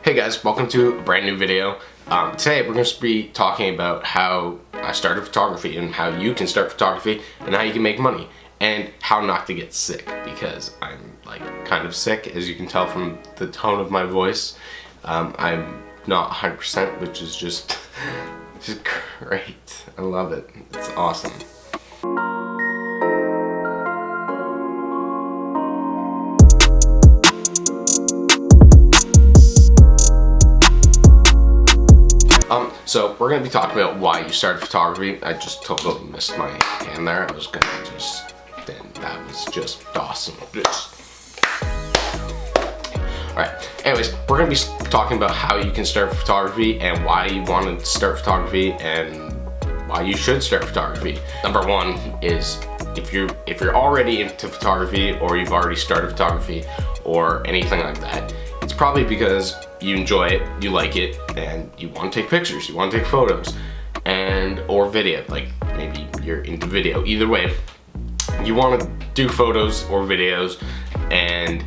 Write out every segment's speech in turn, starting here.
Hey guys, welcome to a brand new video. Today we're going to be talking about how I started photography and how you can start photography and how you can make money and how not to get sick, because I'm kind of sick, as you can tell from the tone of my voice. I'm not 100%, which is just great. I love it. It's awesome. So we're going to be talking about why you started photography. I just totally missed my hand there. I was going to just, that was just awesome. Alright, anyways, we're going to be talking about how you can start photography and why you want to start photography and why you should start photography. Number one is if you're already into photography, or you've already started photography or anything like that, it's probably because you enjoy it, you like it, and you want to take pictures, you want to take photos, or video. Like maybe you're into video. Either way, you want to do photos or videos, and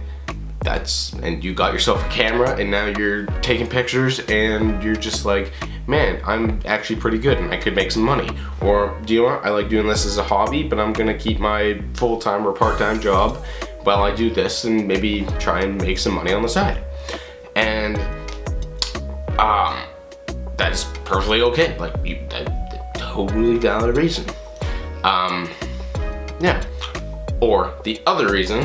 you got yourself a camera, and now you're taking pictures, and you're just like, man, I'm actually pretty good, and I could make some money. Or do you know what? I like doing this as a hobby, but I'm gonna keep my full-time or part-time job while I do this, and maybe try and make some money on the side. And that's perfectly okay. That's totally valid reason. Yeah. Or the other reason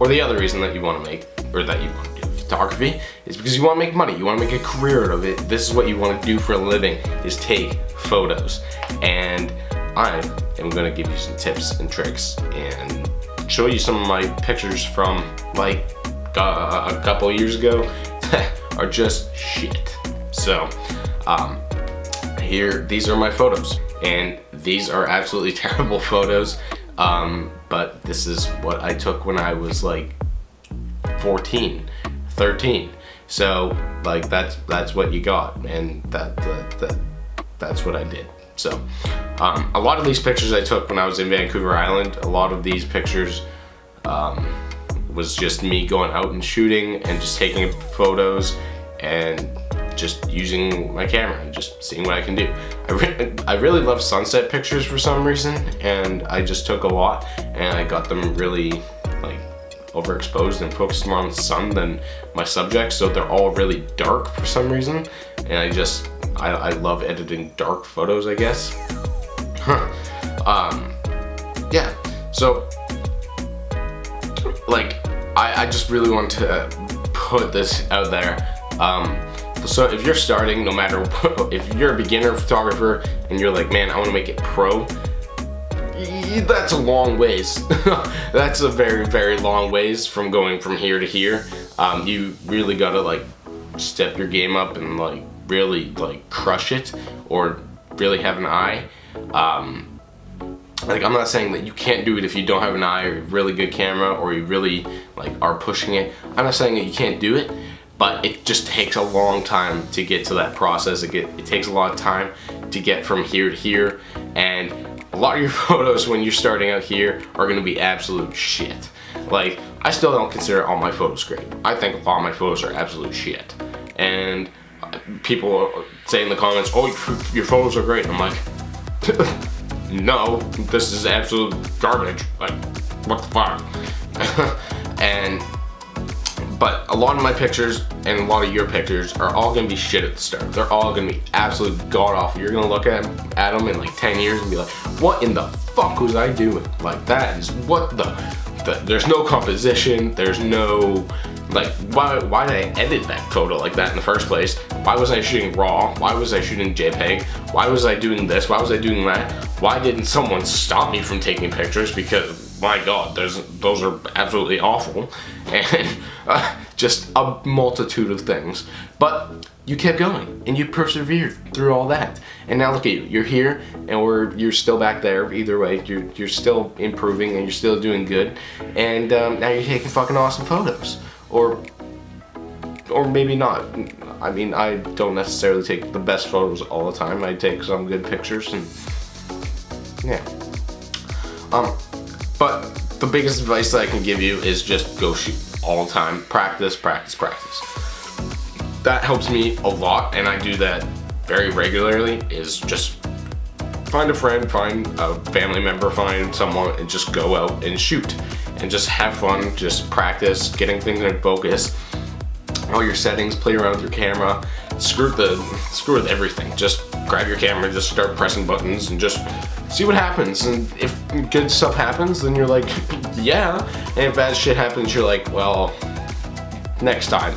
that you want to make, or that you want to do photography, is because you want to make money. You want to make a career out of it. This is what you want to do for a living, is take photos. And I am going to give you some tips and tricks and show you some of my pictures from a couple of years ago that are just shit. So these are my photos, and these are absolutely terrible photos, but this is what I took when I was like 14, 13. So that's what you got, and that's what I did. So a lot of these pictures I took when I was in Vancouver Island. A lot of these pictures was just me going out and shooting and just taking photos and just using my camera and just seeing what I can do. I really love sunset pictures for some reason, and I just took a lot and I got them really overexposed and focused more on the sun than my subjects, so they're all really dark for some reason, and I love editing dark photos, I guess. Yeah, so I just really want to put this out there. So if you're starting, no matter if you're a beginner photographer and you're like, man, I want to make it pro, that's a long ways. That's a very, very long ways from going from here to here. You really gotta step your game up and really crush it, or really have an eye. I'm not saying that you can't do it if you don't have an eye or a really good camera, or you really are pushing it. I'm not saying that you can't do it, but it just takes a long time to get to that process. It takes a lot of time to get from here to here, and a lot of your photos when you're starting out here are gonna be absolute shit. I still don't consider all my photos great. I think a lot of my photos are absolute shit. And people say in the comments, oh, your photos are great. And I'm like, no, this is absolute garbage. What the fuck? But a lot of my pictures and a lot of your pictures are all gonna be shit at the start. They're all gonna be absolute god awful. You're gonna look at them in 10 years and be like, what in the fuck was I doing? That is what there's no composition, there's no, why did I edit that photo like that in the first place? Why was I shooting RAW? Why was I shooting JPEG? Why was I doing this? Why was I doing that? Why didn't someone stop me from taking pictures? Because, my God, those are absolutely awful. And just a multitude of things. But you kept going, and you persevered through all that. And now look at you, you're here, and you're still back there. Either way, you're still improving, and you're still doing good. And now you're taking fucking awesome photos. Or maybe not. I mean, I don't necessarily take the best photos all the time. I take some good pictures, and yeah. But the biggest advice that I can give you is just go shoot all the time. Practice, practice, practice. that helps me a lot, and I do that very regularly, is just find a friend, find a family member, find someone, and just go out and shoot and just have fun, just practice getting things in focus, all your settings, play around with your camera, screw with everything. Just grab your camera, just start pressing buttons and just see what happens. And if good stuff happens, then you're like, yeah, and if bad shit happens, you're like, well, next time.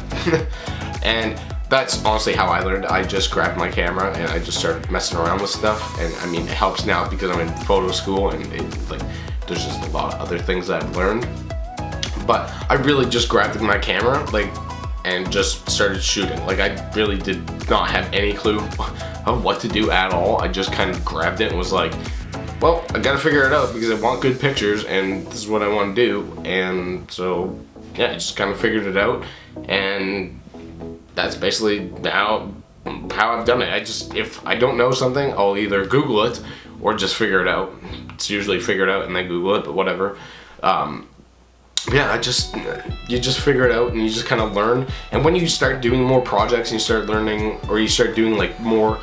And that's honestly how I learned. I just grabbed my camera and I just started messing around with stuff. And I mean, it helps now because I'm in photo school, and there's just a lot of other things that I've learned. But I really just grabbed my camera, and just started shooting. I really did not have any clue of what to do at all. I just kind of grabbed it and was like, well, I gotta figure it out because I want good pictures and this is what I want to do. And so, yeah, I just kind of figured it out, and that's basically how I've done it. If I don't know something, I'll either Google it or just figure it out. It's usually figure it out and then Google it, but whatever. Yeah, you just figure it out and you just kind of learn. And when you start doing more projects and you start learning, or you start doing more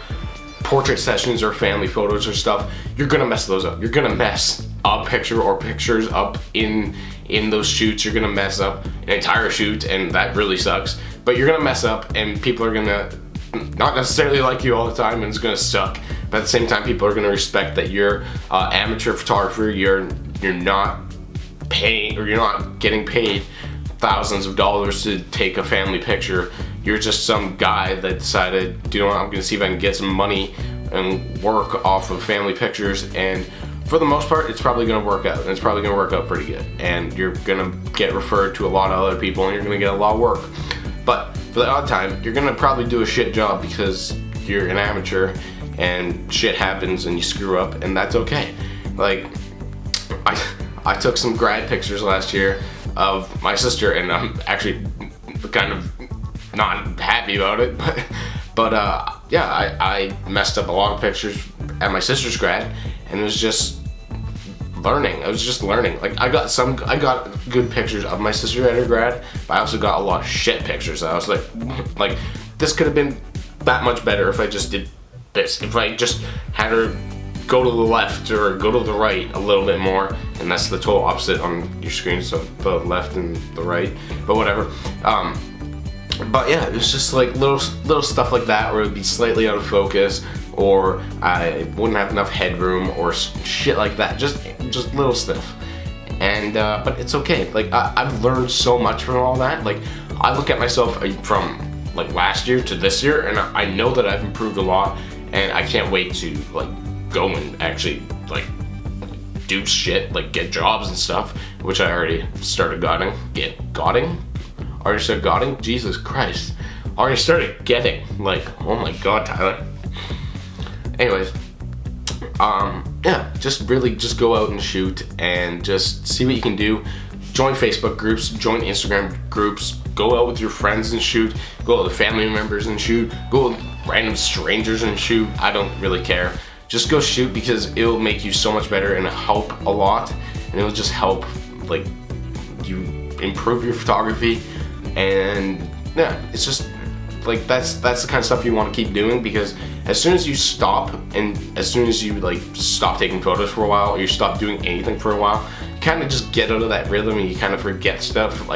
portrait sessions or family photos or stuff, you're gonna mess those up. You're gonna mess a picture or pictures up in those shoots. You're gonna mess up an entire shoot, and that really sucks. But you're gonna mess up, and people are gonna not necessarily like you all the time, and it's gonna suck. But at the same time, people are gonna respect that you're amateur photographer. You're not paying, or you're not getting paid thousands of dollars to take a family picture. You're just some guy that decided, I'm gonna see if I can get some money and work off of family pictures, and for the most part, it's probably gonna work out, and it's probably gonna work out pretty good, and you're gonna get referred to a lot of other people, and you're gonna get a lot of work. But for the odd time, you're gonna probably do a shit job because you're an amateur, and shit happens, and you screw up, and that's okay. I took some grad pictures last year of my sister, and I'm actually kind of not happy about it, but yeah, I messed up a lot of pictures at my sister's grad, and it was just learning. I was just learning. I got good pictures of my sister at her grad, but I also got a lot of shit pictures. I was like, this could have been that much better if I just did this. If I just had her go to the left or go to the right a little bit more, and that's the total opposite on your screen, so the left and the right, but whatever. But yeah, it was just little stuff like that where it would be slightly out of focus, or I wouldn't have enough headroom, or shit like that. Just little stuff. And but it's okay. I've learned so much from all that. I look at myself from last year to this year, and I know that I've improved a lot, and I can't wait to go and actually do shit, get jobs and stuff, which I already started already started getting. Jesus Christ, already started getting. Oh my god, Tyler. Anyways, yeah, just go out and shoot and just see what you can do. Join Facebook groups, join Instagram groups, go out with your friends and shoot, go out with family members and shoot, go with random strangers and shoot. I don't really care. Just go shoot, because it'll make you so much better and help a lot, and it'll just help you improve your photography. And yeah, it's just that's the kind of stuff you want to keep doing, because as soon as you stop, and as soon as you stop taking photos for a while, or you stop doing anything for a while, you kind of just get out of that rhythm, and you kind of forget stuff.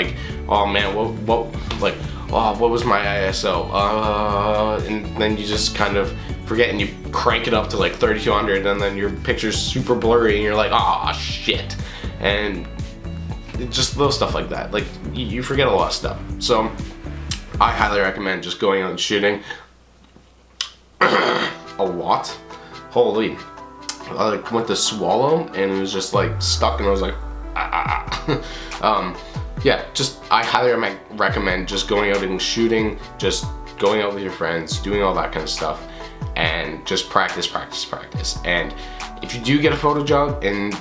Oh man, what was my ISO? And then you just kind of forget, and you crank it up to 3200, and then your picture's super blurry, and you're like, ah, shit. And just little stuff like that. You forget a lot of stuff. So I highly recommend just going out and shooting. A lot. Holy. I went to swallow, and it was just stuck, and I was like, yeah, I highly recommend just going out and shooting, just going out with your friends, doing all that kind of stuff, and just practice. And if you do get a photo job, and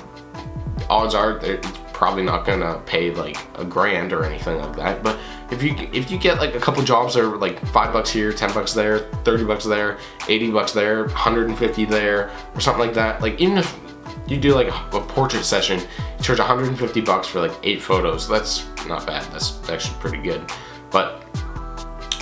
odds are it's probably not gonna pay $1,000 or anything like that, but if you get a couple jobs that are $5 here, $10 there, $30 there, $80 there, $150 there, or something like that, even if you do a portrait session, you charge $150 for 8 photos. That's not bad. That's actually pretty good. But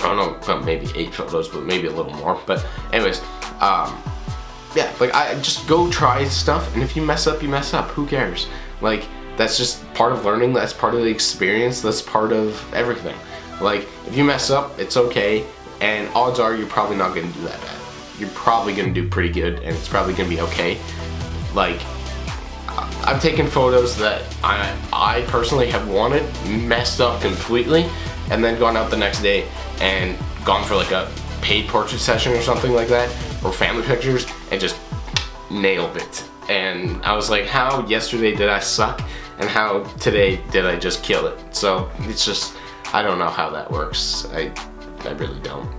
Oh no, well, maybe 8 photos, but maybe a little more. But anyways, yeah, like I just go try stuff, and if you mess up, you mess up. Who cares? Like, that's just part of learning. That's part of the experience. That's part of everything. Like, if you mess up, it's okay, and odds are you're probably not gonna do that bad. You're probably gonna do pretty good, and it's probably gonna be okay. Like, I've taken photos that I personally have wanted, messed up completely, and then gone out the next day and gone for like a paid portrait session or something like that, or family pictures, and just nailed it. And I was like, how yesterday did I suck, and how today did I just kill it? So it's just, I don't know how that works. I really don't.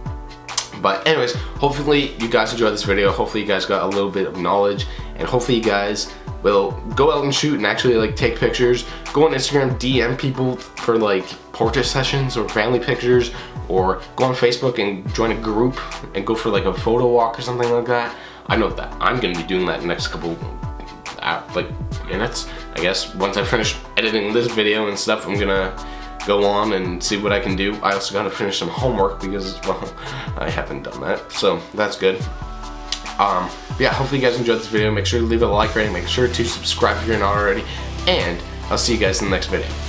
But anyways, hopefully you guys enjoyed this video. Hopefully you guys got a little bit of knowledge, and hopefully you guys will go out and shoot and actually like take pictures. Go on Instagram, DM people for like portrait sessions or family pictures, or go on Facebook and join a group and go for like a photo walk or something like that. I know that I'm gonna be doing that in the next couple like minutes, I guess. Once I finish editing this video and stuff, I'm gonna go on and see what I can do. I also gotta finish some homework because, well, I haven't done that, so that's good. Yeah, hopefully you guys enjoyed this video. Make sure to leave a like rating, make sure to subscribe if you're not already, and I'll see you guys in the next video.